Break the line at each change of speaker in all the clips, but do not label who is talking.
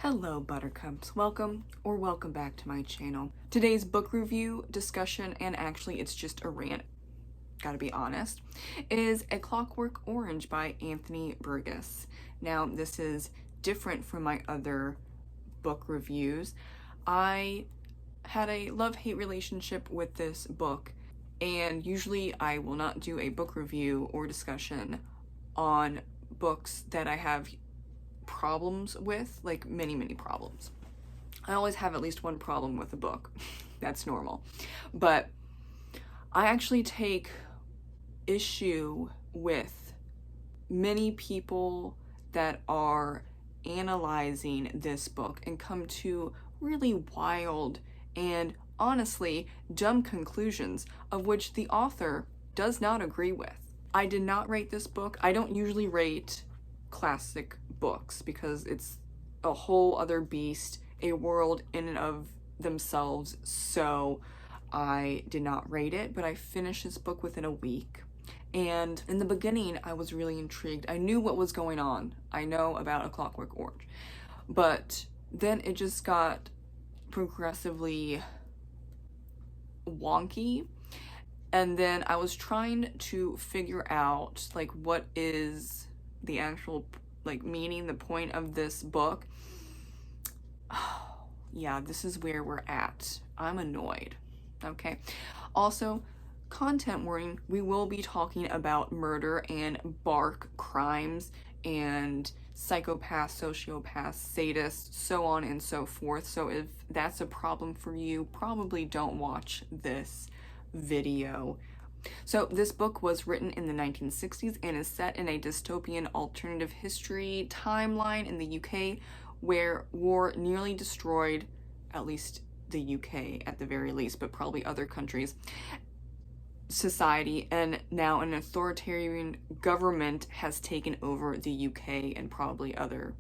Hello Buttercups, welcome back to my channel. Today's book review, discussion, and actually it's just a rant, gotta be honest, is A Clockwork Orange by Anthony Burgess. Now this is different from my other book reviews. I had a love-hate relationship with this book, and usually I will not do a book review or discussion on books that I have problems with, like many problems. I always have at least one problem with a book. That's normal. But I actually take issue with many people that are analyzing this book and come to really wild and honestly dumb conclusions of which the author does not agree with. I did not rate this book. I don't usually rate classic books because it's a whole other beast, a world in and of themselves, so I did not rate it, but I finished this book within a week. And in the beginning, I was really intrigued. I knew what was going on. I know about A Clockwork Orange. But then it just got progressively wonky. And then I was trying to figure out, like, what is the actual, like, meaning, the point of this book. Oh, yeah, this is where we're at. I'm annoyed. Okay. Also, content warning, we will be talking about murder and bark crimes and psychopaths, sociopaths, sadists, so on and so forth. So if that's a problem for you, probably don't watch this video. So this book was written in the 1960s and is set in a dystopian alternative history timeline in the UK where war nearly destroyed, at least the UK at the very least, but probably other countries, society, and now an authoritarian government has taken over the UK and probably other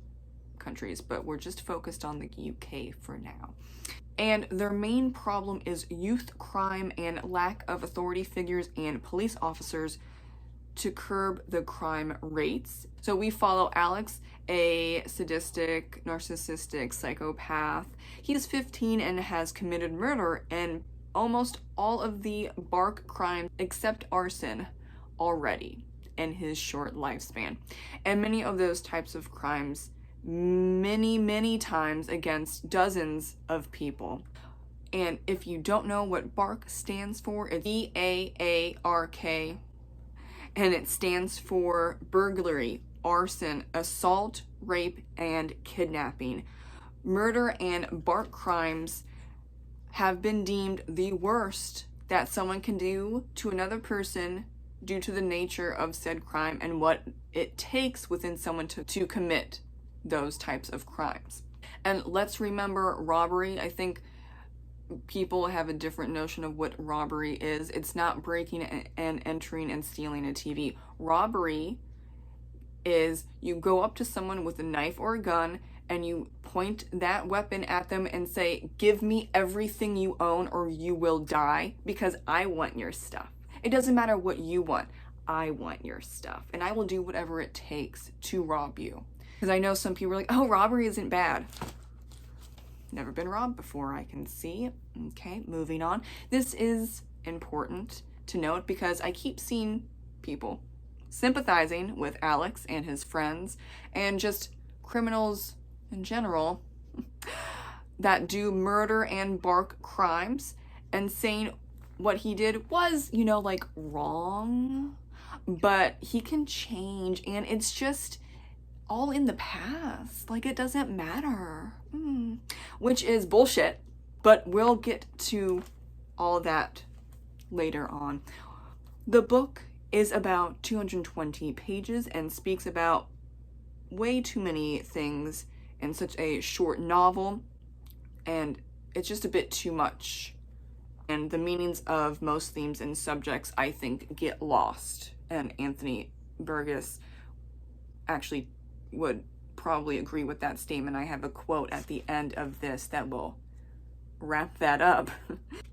countries, but we're just focused on the UK for now. And their main problem is youth crime and lack of authority figures and police officers to curb the crime rates. So we follow Alex, a sadistic, narcissistic psychopath. He's 15 and has committed murder and almost all of the bark crimes except arson already in his short lifespan. And many of those types of crimes many times against dozens of people. And if you don't know what BARK stands for, it's B-A-A-R-K, and it stands for burglary, arson, assault, rape, and kidnapping. Murder and bark crimes have been deemed the worst that someone can do to another person due to the nature of said crime and what it takes within someone to commit those types of crimes. And let's remember robbery. I think people have a different notion of what robbery is. It's not breaking and entering and stealing a TV. Robbery is you go up to someone with a knife or a gun and you point that weapon at them and say, "Give me everything you own or you will die because I want your stuff." It doesn't matter what you want. I want your stuff and I will do whatever it takes to rob you. Because I know some people are like, "Oh, robbery isn't bad." Never been robbed before, I can see. Okay, moving on. This is important to note because I keep seeing people sympathizing with Alex and his friends and just criminals in general that do murder and bark crimes and saying what he did was, you know, like wrong, but he can change and it's just all in the past, like it doesn't matter, which is bullshit, but we'll get to all that later on. The book is about 220 pages and speaks about way too many things in such a short novel, and it's just a bit too much, and the meanings of most themes and subjects I think get lost, and Anthony Burgess actually would probably agree with that statement. I have a quote at the end of this that will wrap that up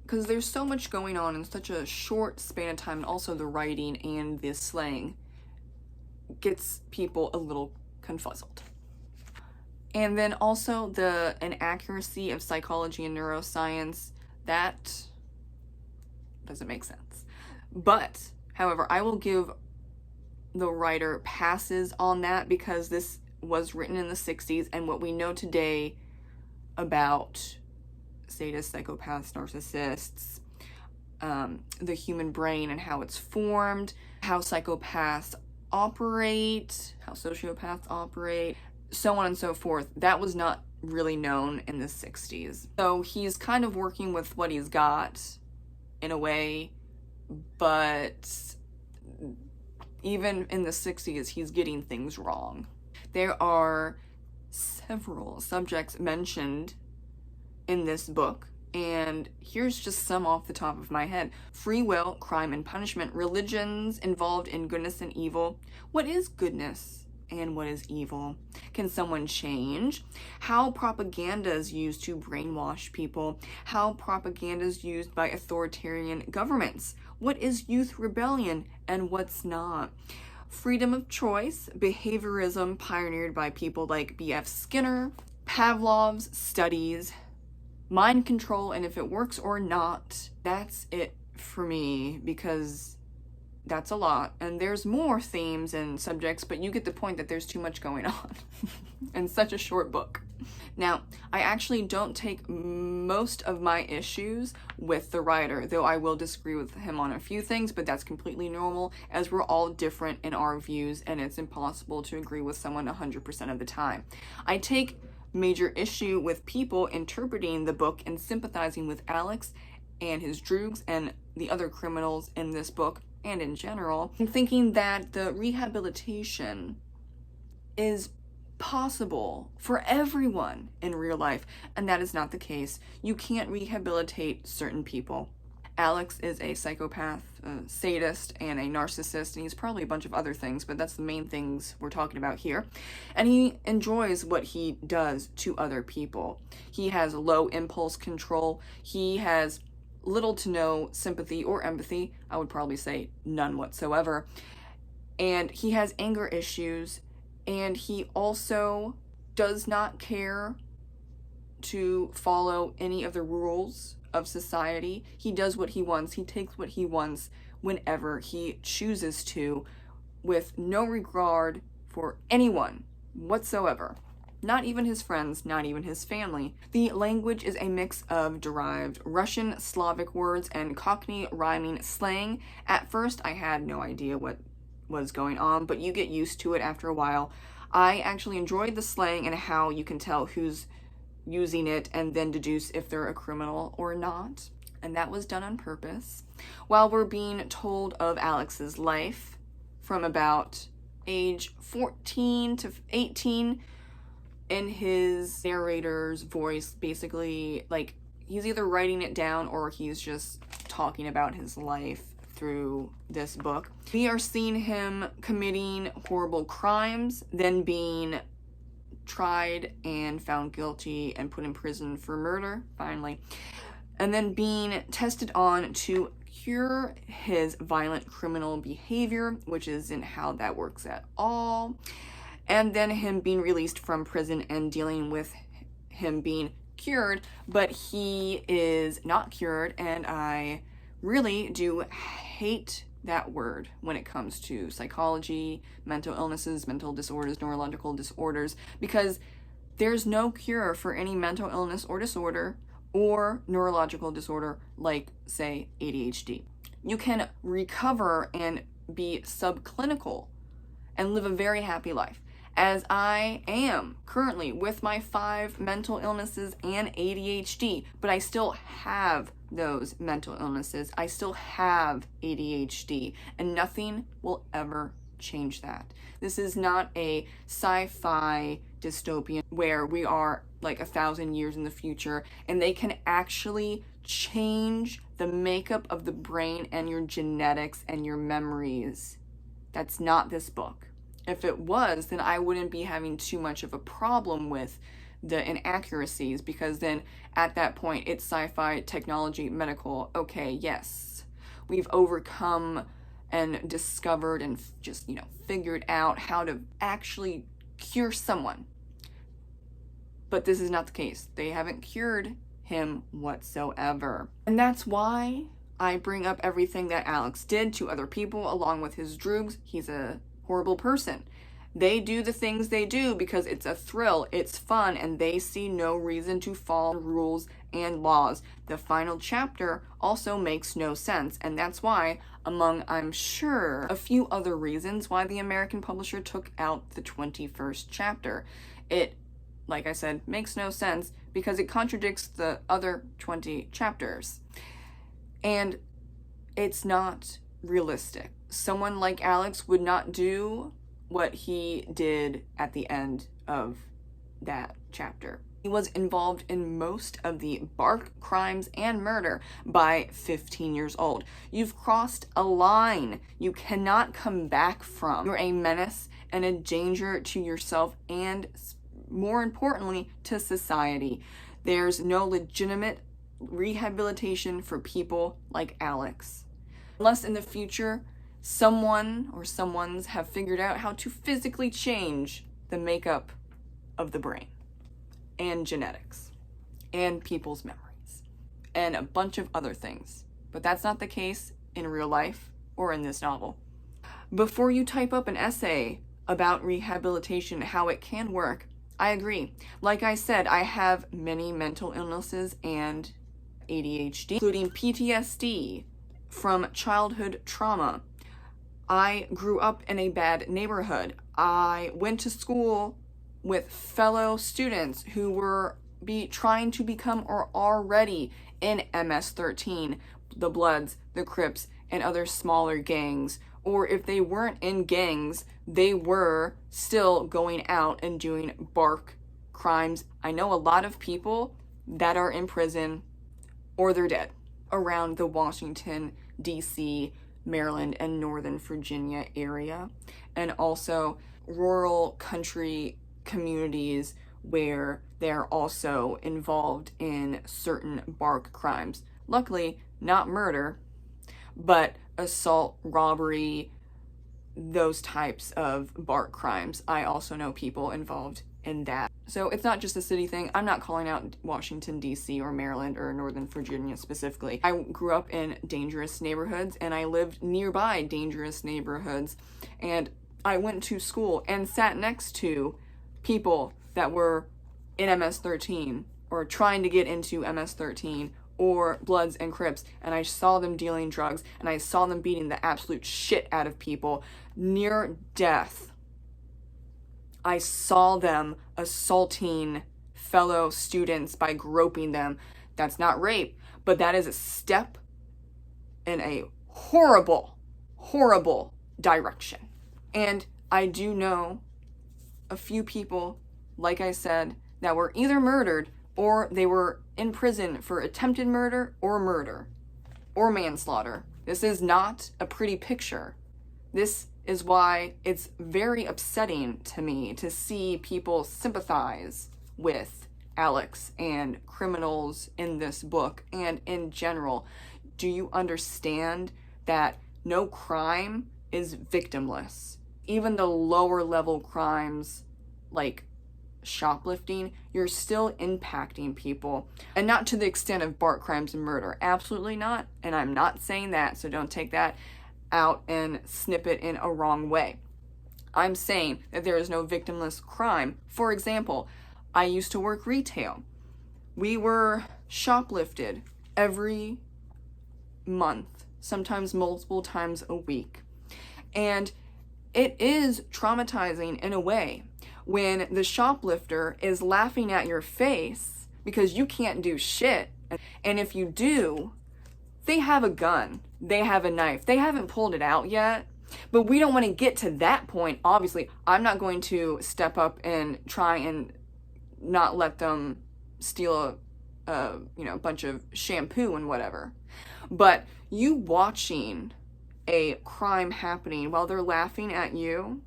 because there's so much going on in such a short span of time, and also the writing and the slang gets people a little confuzzled. And then also the inaccuracy of psychology and neuroscience, that doesn't make sense. But, however, I will give the writer passes on that because this was written in the 60s, and what we know today about sadists, psychopaths, narcissists, the human brain and how it's formed, how psychopaths operate, how sociopaths operate, so on and so forth, that was not really known in the 60s. So he's kind of working with what he's got in a way, but even in the 60s, he's getting things wrong. There are several subjects mentioned in this book, and here's just some off the top of my head. Free will, crime and punishment, religions involved in goodness and evil. What is goodness and what is evil? Can someone change? How propaganda is used to brainwash people. How propaganda is used by authoritarian governments. What is youth rebellion and what's not? Freedom of choice, behaviorism pioneered by people like B.F. Skinner, Pavlov's studies, mind control, and if it works or not. That's it for me, because that's a lot, and there's more themes and subjects, but you get the point that there's too much going on in such a short book. Now, I actually don't take most of my issues with the writer, though I will disagree with him on a few things, but that's completely normal, as we're all different in our views, and it's impossible to agree with someone 100% of the time. I take major issue with people interpreting the book and sympathizing with Alex and his droogs and the other criminals in this book and in general, and thinking that the rehabilitation is possible for everyone in real life, and that is not the case. You can't rehabilitate certain people. Alex is a psychopath, a sadist, and a narcissist, and he's probably a bunch of other things, but that's the main things we're talking about here. And he enjoys what he does to other people. He has low impulse control. He has little to no sympathy or empathy. I would probably say none whatsoever. And he has anger issues, and he also does not care to follow any of the rules of society. He does what he wants. He takes what he wants whenever he chooses to, with no regard for anyone whatsoever. Not even his friends, not even his family. The language is a mix of derived Russian, Slavic words, and Cockney rhyming slang. At first, I had no idea what was going on, but you get used to it after a while. I actually enjoyed the slang and how you can tell who's using it and then deduce if they're a criminal or not. And that was done on purpose. While we're being told of Alex's life from about age 14 to 18, in his narrator's voice, basically, like, he's either writing it down or he's just talking about his life through this book. We are seeing him committing horrible crimes, then being tried and found guilty and put in prison for murder, finally, and then being tested on to cure his violent criminal behavior, which isn't how that works at all. And then him being released from prison and dealing with him being cured, but he is not cured, and I really do hate that word when it comes to psychology, mental illnesses, mental disorders, neurological disorders, because there's no cure for any mental illness or disorder or neurological disorder like, say, ADHD. You can recover and be subclinical and live a very happy life, as I am currently with my 5 mental illnesses and ADHD, but I still have those mental illnesses. I still have ADHD, and nothing will ever change that. This is not a sci-fi dystopian where we are like 1,000 years in the future and they can actually change the makeup of the brain and your genetics and your memories. That's not this book. If it was, then I wouldn't be having too much of a problem with the inaccuracies, because then at that point it's sci-fi, technology, medical. Okay, yes, we've overcome and discovered and just, figured out how to actually cure someone. But this is not the case. They haven't cured him whatsoever. And that's why I bring up everything that Alex did to other people along with his droogs. He's a horrible person. They do the things they do because it's a thrill, it's fun, and they see no reason to follow rules and laws. The final chapter also makes no sense, and that's why, among, I'm sure, a few other reasons why the American publisher took out the 21st chapter. It, like I said, makes no sense because it contradicts the other 20 chapters. And it's not realistic. Someone like Alex would not do what he did at the end of that chapter. He was involved in most of the bark crimes and murder by 15 years old. You've crossed a line you cannot come back from. You're a menace and a danger to yourself and, more importantly, to society. There's no legitimate rehabilitation for people like Alex. Unless in the future, someone or someones have figured out how to physically change the makeup of the brain and genetics and people's memories and a bunch of other things. But that's not the case in real life or in this novel. Before you type up an essay about rehabilitation, how it can work, I agree. Like I said, I have many mental illnesses and ADHD, including PTSD from childhood trauma. I grew up in a bad neighborhood. I went to school with fellow students who were trying to become or already in MS-13, the Bloods, the Crips, and other smaller gangs. Or if they weren't in gangs, they were still going out and doing bark crimes. I know a lot of people that are in prison or they're dead around the Washington, D.C., Maryland, and Northern Virginia area, and also rural country communities where they're also involved in certain bark crimes. Luckily, not murder, but assault, robbery, those types of bark crimes. I also know people involved in that. So it's not just a city thing. I'm not calling out Washington, D.C. or Maryland or Northern Virginia specifically. I grew up in dangerous neighborhoods and I lived nearby dangerous neighborhoods. And I went to school and sat next to people that were in MS-13 or trying to get into MS-13 or Bloods and Crips, and I saw them dealing drugs and I saw them beating the absolute shit out of people near death. I saw them assaulting fellow students by groping them. That's not rape, but that is a step in a horrible, horrible direction. And I do know a few people, like I said, that were either murdered or they were in prison for attempted murder or manslaughter. This is not a pretty picture. This is why it's very upsetting to me to see people sympathize with Alex and criminals in this book and in general. Do you understand that no crime is victimless? Even the lower level crimes like shoplifting, you're still impacting people, and not to the extent of bark crimes and murder. Absolutely not. And I'm not saying that, so don't take that out and snip it in a wrong way. I'm saying that there is no victimless crime. For example, I used to work retail. We were shoplifted every month, sometimes multiple times a week. And it is traumatizing in a way when the shoplifter is laughing at your face because you can't do shit. And if you do, they have a gun, they have a knife, they haven't pulled it out yet, but we don't want to get to that point. Obviously, I'm not going to step up and try and not let them steal a bunch of shampoo and whatever. But you watching a crime happening while they're laughing at you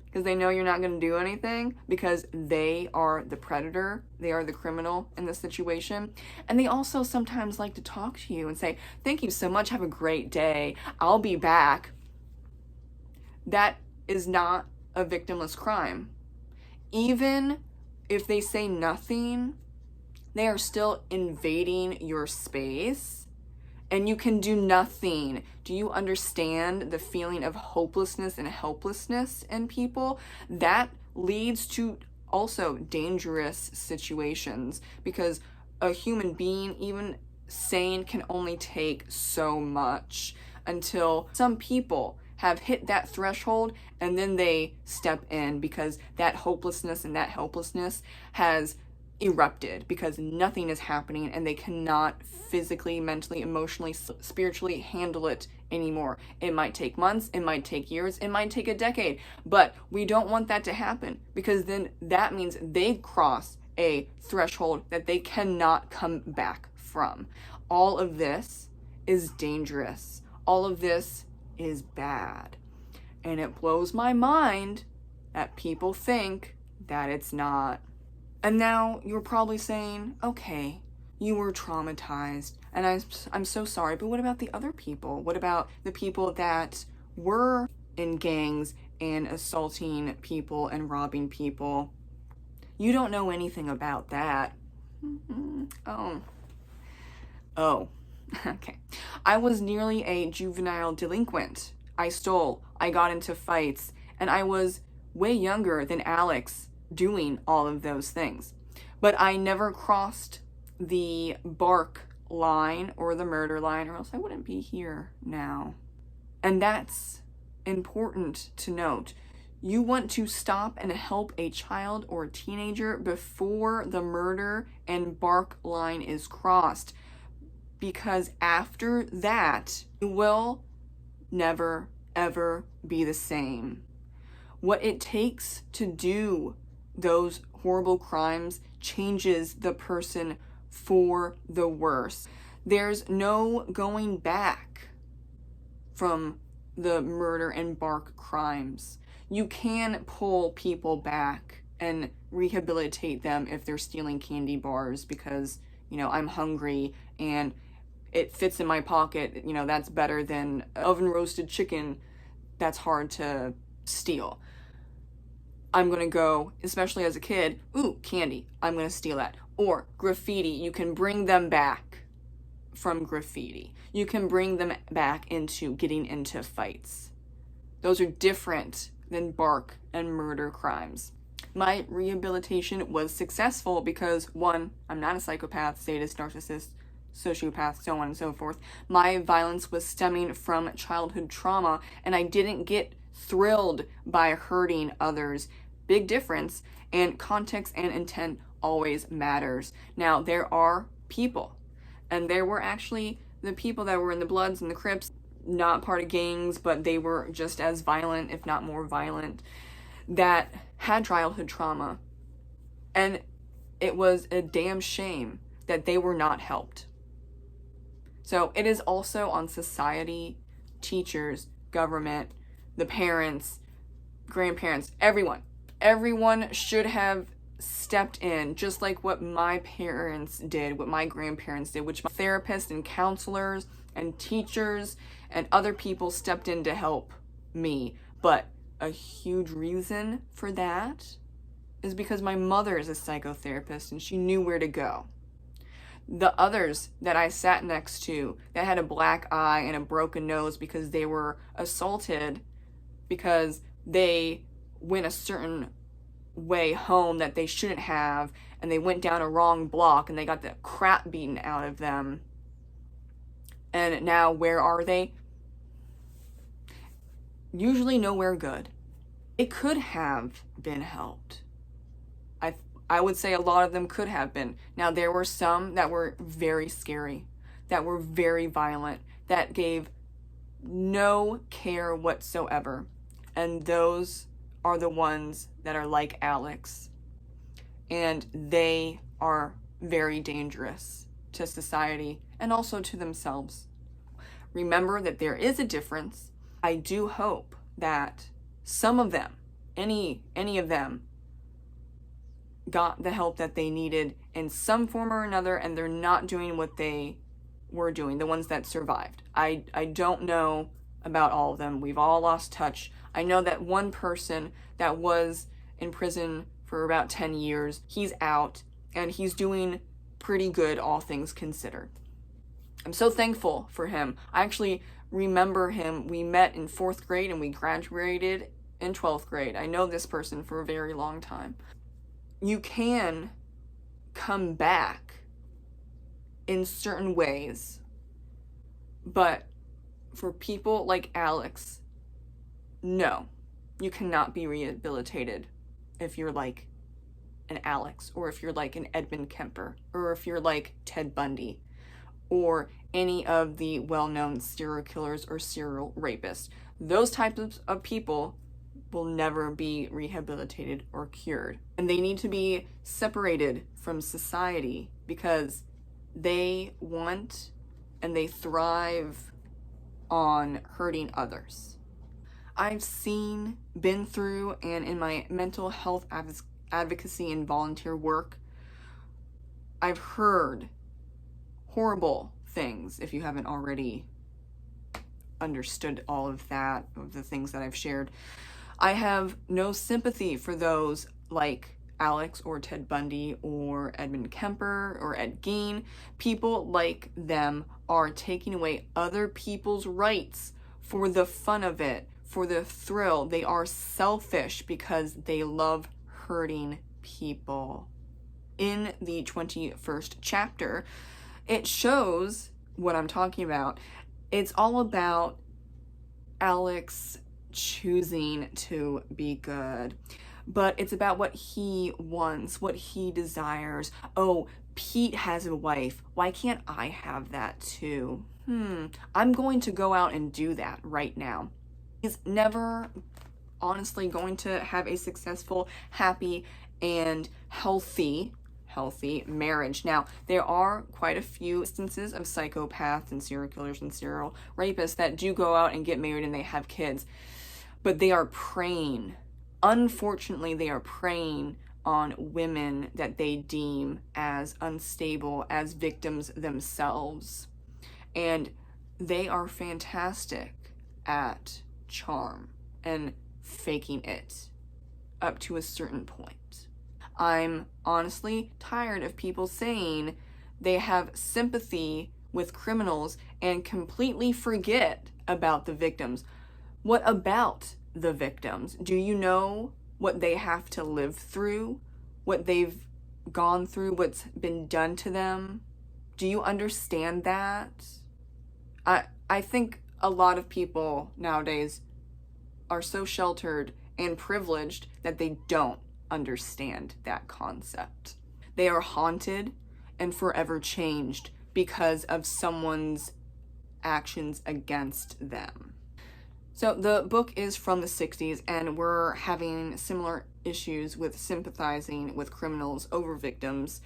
because they know you're not going to do anything because they are the predator, they are the criminal in the situation. And they also sometimes like to talk to you and say, thank you so much, have a great day, I'll be back. That is not a victimless crime. Even if they say nothing, they are still invading your space and you can do nothing. Do you understand the feeling of hopelessness and helplessness in people? That leads to also dangerous situations, because a human being, even sane, can only take so much until some people have hit that threshold and then they step in, because that hopelessness and that helplessness has erupted because nothing is happening and they cannot physically, mentally, emotionally, spiritually handle it anymore. It might take months, it might take years, it might take a decade, but we don't want that to happen, because then that means they cross a threshold that they cannot come back from. All of this is dangerous. All of this is bad. And it blows my mind that people think that it's not. And now you're probably saying, okay, you were traumatized, and I'm so sorry, but what about the other people? What about the people that were in gangs and assaulting people and robbing people? You don't know anything about that. Oh, okay. I was nearly a juvenile delinquent. I stole, I got into fights, and I was way younger than Alex doing all of those things. But I never crossed the bark line or the murder line, or else I wouldn't be here now. And that's important to note. You want to stop and help a child or a teenager before the murder and bark line is crossed, because after that, you will never, ever be the same. What it takes to do those horrible crimes changes the person for the worse. There's no going back from the murder and bark crimes. You can pull people back and rehabilitate them if they're stealing candy bars because, I'm hungry and it fits in my pocket. That's better than oven roasted chicken that's hard to steal. I'm gonna go, especially as a kid, ooh, candy, I'm gonna steal that. Or graffiti, you can bring them back from graffiti. You can bring them back into getting into fights. Those are different than bark and murder crimes. My rehabilitation was successful because, one, I'm not a psychopath, sadist, narcissist, sociopath, so on and so forth. My violence was stemming from childhood trauma, and I didn't get thrilled by hurting others. Big difference, and context and intent always matters. Now, there are people, and there were actually the people that were in the Bloods and the Crips, not part of gangs, but they were just as violent, if not more violent, that had childhood trauma. And it was a damn shame that they were not helped. So it is also on society, teachers, government, the parents, grandparents, everyone. Everyone should have stepped in, just like what my parents did, what my grandparents did, which my therapists and counselors and teachers and other people stepped in to help me. But a huge reason for that is because my mother is a psychotherapist and she knew where to go. The others that I sat next to that had a black eye and a broken nose because they were assaulted because they went a certain way home that they shouldn't have, and they went down a wrong block and they got the crap beaten out of them. And now where are they? Usually nowhere good. It could have been helped. I would say a lot of them could have been. Now, there were some that were very scary, that were very violent, that gave no care whatsoever. And those are the ones that are like Alex. And they are very dangerous to society and also to themselves. Remember that there is a difference. I do hope that some of them, any of them, got the help that they needed in some form or another, and they're not doing what they were doing, the ones that survived. I don't know about all of them. We've all lost touch. I know that one person that was in prison for about 10 years. He's out, and he's doing pretty good, all things considered. I'm so thankful for him. I actually remember him. We met in 4th grade and we graduated in 12th grade. I know this person for a very long time. You can come back in certain ways, but for people like Alex, no, you cannot be rehabilitated if you're like an Alex, or if you're like an Edmund Kemper, or if you're like Ted Bundy, or any of the well-known serial killers or serial rapists. Those types of people will never be rehabilitated or cured. And they need to be separated from society because they want and they thrive on hurting others. I've seen, been through, and in my mental health advocacy and volunteer work, I've heard horrible things, if you haven't already understood all of that, of the things that I've shared. I have no sympathy for those like Alex or Ted Bundy or Edmund Kemper or Ed Gein. People like them are taking away other people's rights for the fun of it, for the thrill. They are selfish because they love hurting people. In the 21st chapter, it shows what I'm talking about. It's all about Alex choosing to be good, but it's about what he wants, what he desires. Oh, Pete has a wife. Why can't I have that too? I'm going to go out and do that right now. He's never honestly going to have a successful, happy, and healthy marriage. Now, there are quite a few instances of psychopaths and serial killers and serial rapists that do go out and get married and they have kids, but they are preying. Unfortunately, they are preying on women that they deem as unstable, as victims themselves. And they are fantastic at charm and faking it up to a certain point. I'm honestly tired of people saying they have sympathy with criminals and completely forget about the victims. What about the victims? Do you know what they have to live through? What they've gone through? What's been done to them? Do you understand that? I think a lot of people nowadays are so sheltered and privileged that they don't understand that concept. They are haunted and forever changed because of someone's actions against them. So the book is from the 60s, and we're having similar issues with sympathizing with criminals over victims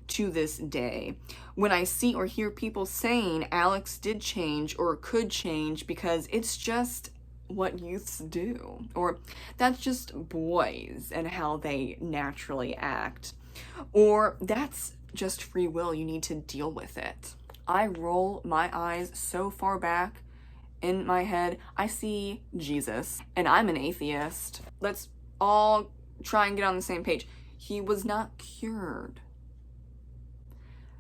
to this day. When I see or hear people saying Alex did change or could change because it's just what youths do, or that's just boys and how they naturally act, or that's just free will, you need to deal with it. I roll my eyes so far back in my head, I see Jesus, and I'm an atheist. Let's all try and get on the same page. He was not cured.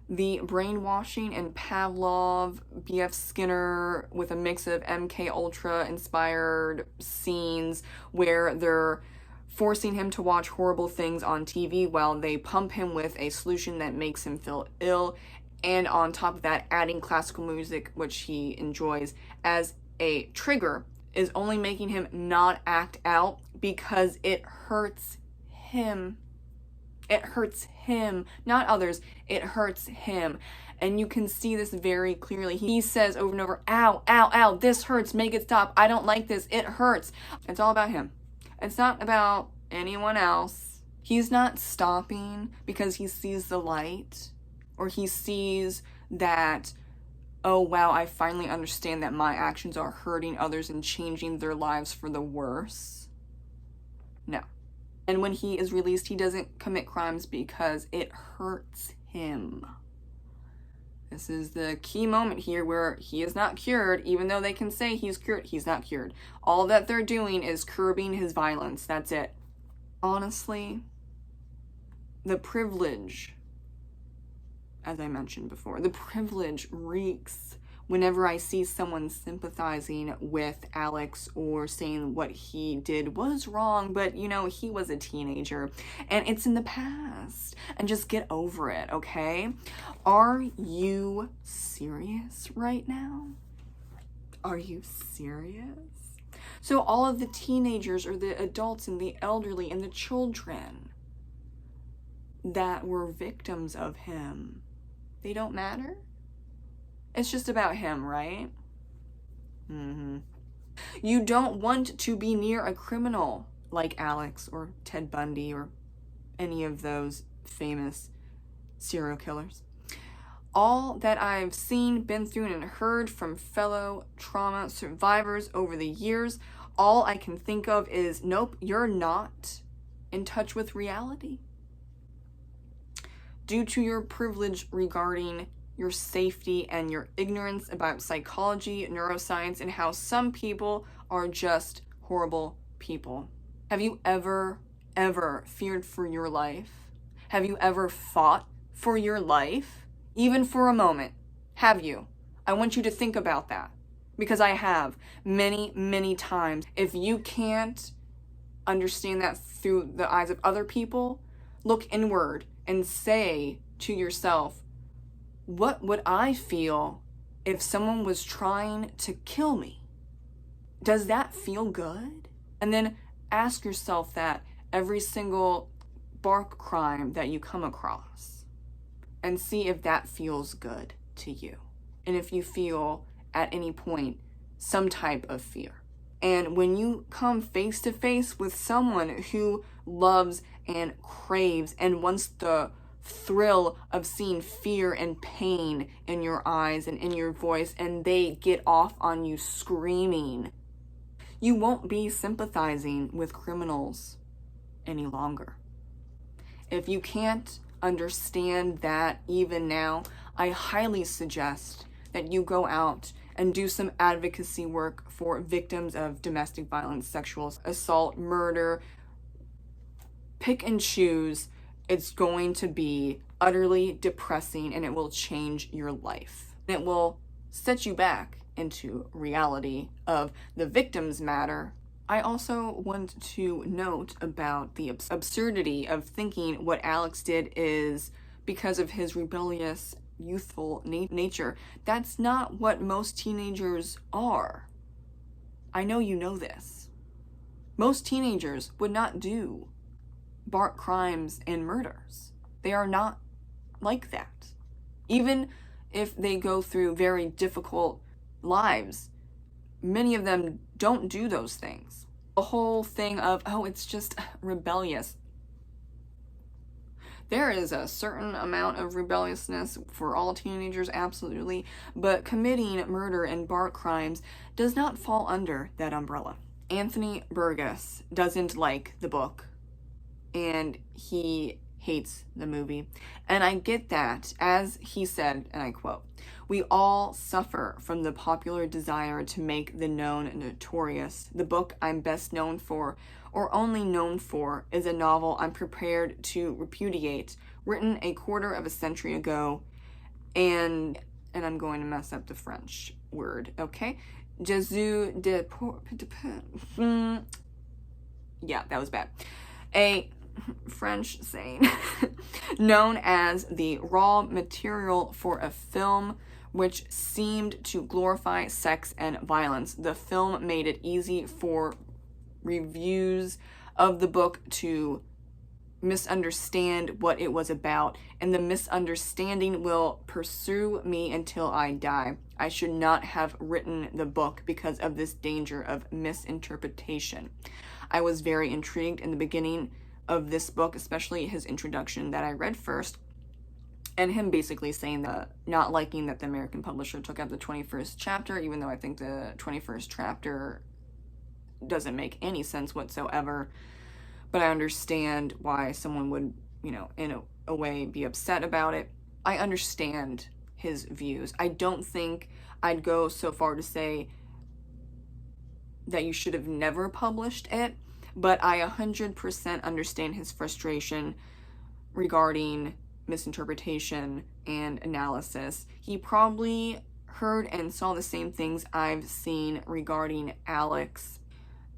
The brainwashing and Pavlov, B.F. Skinner with a mix of MK Ultra inspired scenes where they're forcing him to watch horrible things on TV while they pump him with a solution that makes him feel ill, and on top of that adding classical music, which he enjoys, as a trigger, is only making him not act out because it hurts him. It hurts him, not others. It hurts him. And you can see this very clearly. He says over and over, ow, ow, ow, this hurts, make it stop. I don't like this, it hurts. It's all about him. It's not about anyone else. He's not stopping because he sees the light, or he sees that, oh wow, I finally understand that my actions are hurting others and changing their lives for the worse. No. And when he is released, he doesn't commit crimes because it hurts him. This is the key moment here where he is not cured, even though they can say he's cured. He's not cured. All that they're doing is curbing his violence. That's it. Honestly, the privilege, as I mentioned before, the privilege reeks whenever I see someone sympathizing with Alex or saying what he did was wrong, but you know, he was a teenager and it's in the past, and just get over it, okay? Are you serious right now? Are you serious? So all of the teenagers or the adults and the elderly and the children that were victims of him, they don't matter? It's just about him, right? You don't want to be near a criminal like Alex or Ted Bundy or any of those famous serial killers. All that I've seen, been through, and heard from fellow trauma survivors over the years, all I can think of is, nope, you're not in touch with reality. Due to your privilege regarding your safety and your ignorance about psychology, neuroscience, and how some people are just horrible people. Have you ever feared for your life? Have you ever fought for your life? Even for a moment? Have you? I want you to think about that, because I have many, many times. If you can't understand that through the eyes of other people, look inward and say to yourself, what would I feel if someone was trying to kill me? Does that feel good? And then ask yourself that every single bark crime that you come across, and see if that feels good to you. And if you feel at any point some type of fear. And when you come face to face with someone who loves and craves and wants the thrill of seeing fear and pain in your eyes and in your voice, and they get off on you screaming, you won't be sympathizing with criminals any longer. If you can't understand that even now, I highly suggest that you go out and do some advocacy work for victims of domestic violence, sexual assault, murder. Pick and choose. It's going to be utterly depressing, and it will change your life. It will set you back into reality of the victims matter. I also want to note about the absurdity of thinking what Alex did is because of his rebellious, youthful nature. That's not what most teenagers are. I know you know this. Most teenagers would not do bark crimes and murders. They are not like that. Even if they go through very difficult lives, many of them don't do those things. The whole thing of, oh, it's just rebellious. There is a certain amount of rebelliousness for all teenagers, absolutely, but committing murder and bark crimes does not fall under that umbrella. Anthony Burgess doesn't like the book, and he hates the movie. And I get that. As he said, and I quote, "We all suffer from the popular desire to make the known notorious. The book I'm best known for, or only known for, is a novel I'm prepared to repudiate, written a quarter of a century ago, and I'm going to mess up the French word, okay? Jésus de... Yeah, that was bad. A French saying known as the raw material for a film which seemed to glorify sex and violence. The film made it easy for reviews of the book to misunderstand what it was about, and the misunderstanding will pursue me until I die. I should not have written the book because of this danger of misinterpretation. I was very intrigued in the beginning of this book, especially his introduction that I read first, and him basically saying that, not liking that the American publisher took out the 21st chapter, even though I think the 21st chapter doesn't make any sense whatsoever. But I understand why someone would, in a way be upset about it. I understand his views. I don't think I'd go so far to say that you should have never published it, but I 100% understand his frustration regarding misinterpretation and analysis. He probably heard and saw the same things I've seen regarding Alex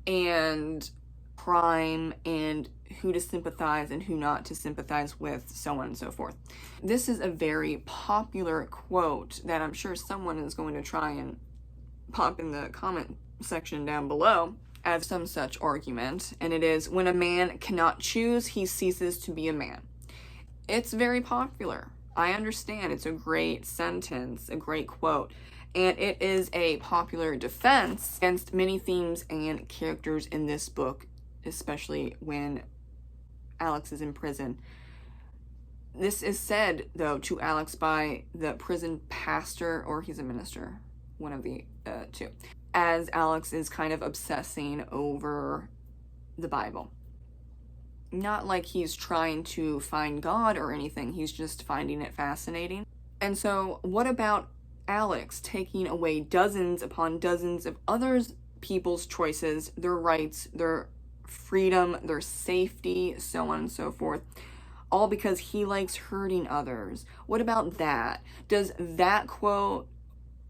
and crime and who to sympathize and who not to sympathize with, so on and so forth. This is a very popular quote that I'm sure someone is going to try and pop in the comment section down below as some such argument, and it is, "When a man cannot choose, he ceases to be a man." It's very popular. I understand it's a great sentence, a great quote, and it is a popular defense against many themes and characters in this book, especially when Alex is in prison. This is said, though, to Alex by the prison pastor, or he's a minister, one of the two, as Alex is kind of obsessing over the Bible. Not like he's trying to find God or anything, he's just finding it fascinating. And so what about Alex taking away dozens upon dozens of other people's choices, their rights, their freedom, their safety, so on and so forth, all because he likes hurting others? What about that? Does that quote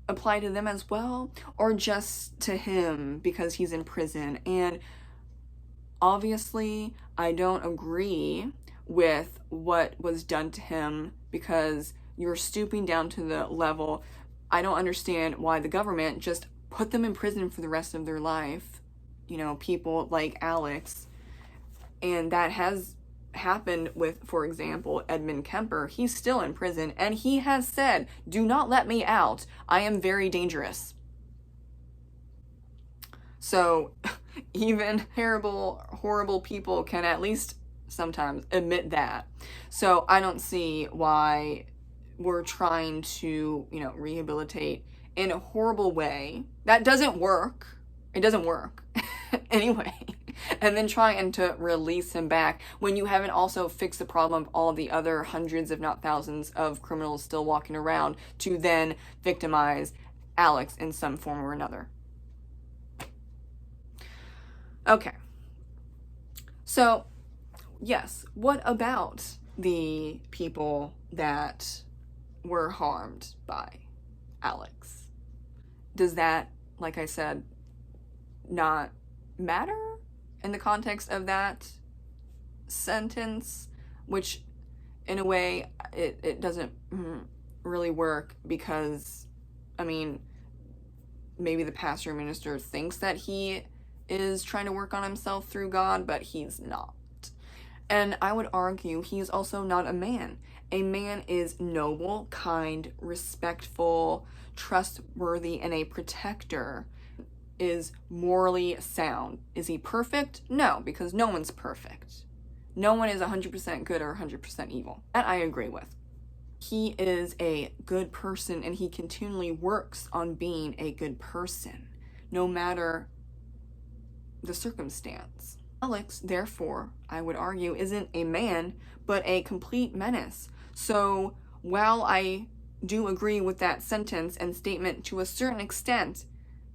apply to them as well, or just to him because he's in prison? And obviously, I don't agree with what was done to him, because you're stooping down to the level. I don't understand why the government just put them in prison for the rest of their life. You know, people like Alex. And that has happened with, for example, Edmund Kemper. He's still in prison, and he has said, "Do not let me out. I am very dangerous." So even terrible, horrible people can at least sometimes admit that. So I don't see why we're trying to, rehabilitate in a horrible way. That doesn't work. It doesn't work. Anyway. And then trying to release him back when you haven't also fixed the problem of all of the other hundreds, if not thousands, of criminals still walking around to then victimize Alex in some form or another. Okay. So, yes, what about the people that were harmed by Alex? Does that, like I said, not matter in the context of that sentence? Which, in a way, it doesn't really work, because, maybe the pastor or minister thinks that he is trying to work on himself through God, but he's not. And I would argue he's also not a man. A man is noble, kind, respectful, trustworthy, and a protector. Is morally sound. Is he perfect? No, because no one's perfect. No one is 100% good or 100% evil. That I agree with. He is a good person, and he continually works on being a good person, no matter the circumstance. Alex, therefore, I would argue, isn't a man, but a complete menace. So while I do agree with that sentence and statement to a certain extent,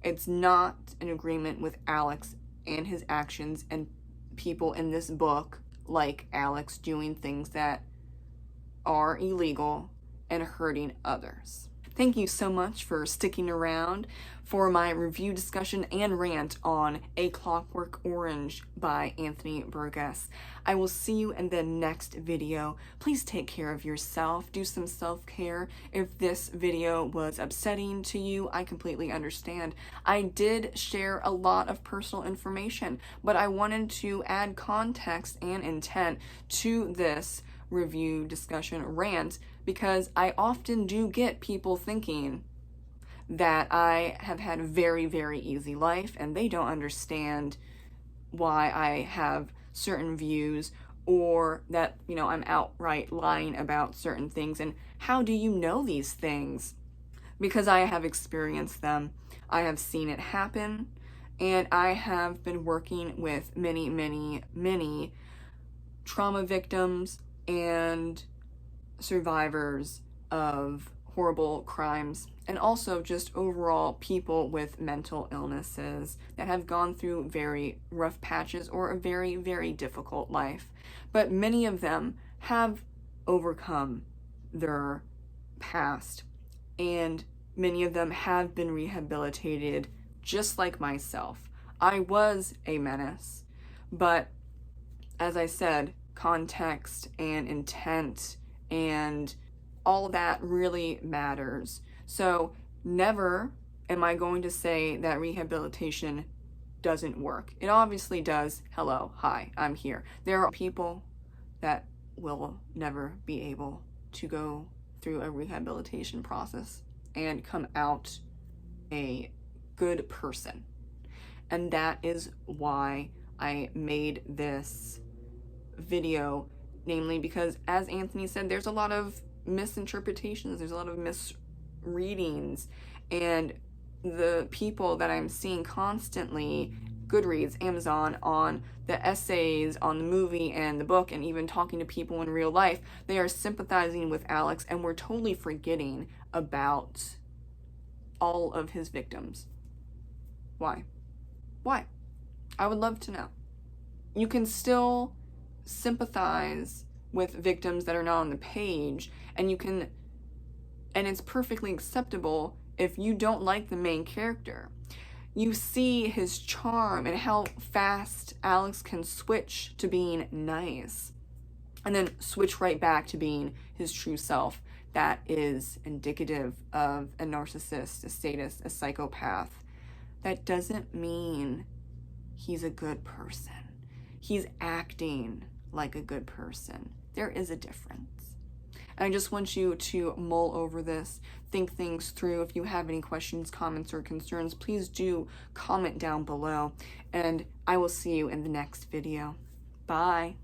it's not an agreement with Alex and his actions and people in this book like Alex doing things that are illegal and hurting others. Thank you so much for sticking around for my review discussion and rant on A Clockwork Orange by Anthony Burgess. I will see you in the next video. Please take care of yourself. Do some self-care. If this video was upsetting to you, I completely understand. I did share a lot of personal information, but I wanted to add context and intent to this review discussion rant, because I often do get people thinking that I have had a very, very easy life and they don't understand why I have certain views, or that, I'm outright lying about certain things. And how do you know these things? Because I have experienced them. I have seen it happen, and I have been working with many, many, many trauma victims and survivors of horrible crimes, and also just overall people with mental illnesses that have gone through very rough patches or a very, very difficult life. But many of them have overcome their past, and many of them have been rehabilitated, just like myself. I was a menace, but as I said, context and intent and all that really matters. So never am I going to say that rehabilitation doesn't work. It obviously does. Hello, hi, I'm here. There are people that will never be able to go through a rehabilitation process and come out a good person. And that is why I made this video, namely because, as Anthony said, there's a lot of misinterpretations, there's a lot of misreadings, and the people that I'm seeing constantly, Goodreads, Amazon, on the essays, on the movie and the book, and even talking to people in real life, they are sympathizing with Alex, and we're totally forgetting about all of his victims. Why? Why? I would love to know. You can still sympathize with victims that are not on the page, and it's perfectly acceptable if you don't like the main character. You see his charm and how fast Alex can switch to being nice, and then switch right back to being his true self. That is indicative of a narcissist, a sadist, a psychopath. That doesn't mean he's a good person. He's acting like a good person. There is a difference. And I just want you to mull over this, think things through. If you have any questions, comments, or concerns, please do comment down below, and I will see you in the next video. Bye.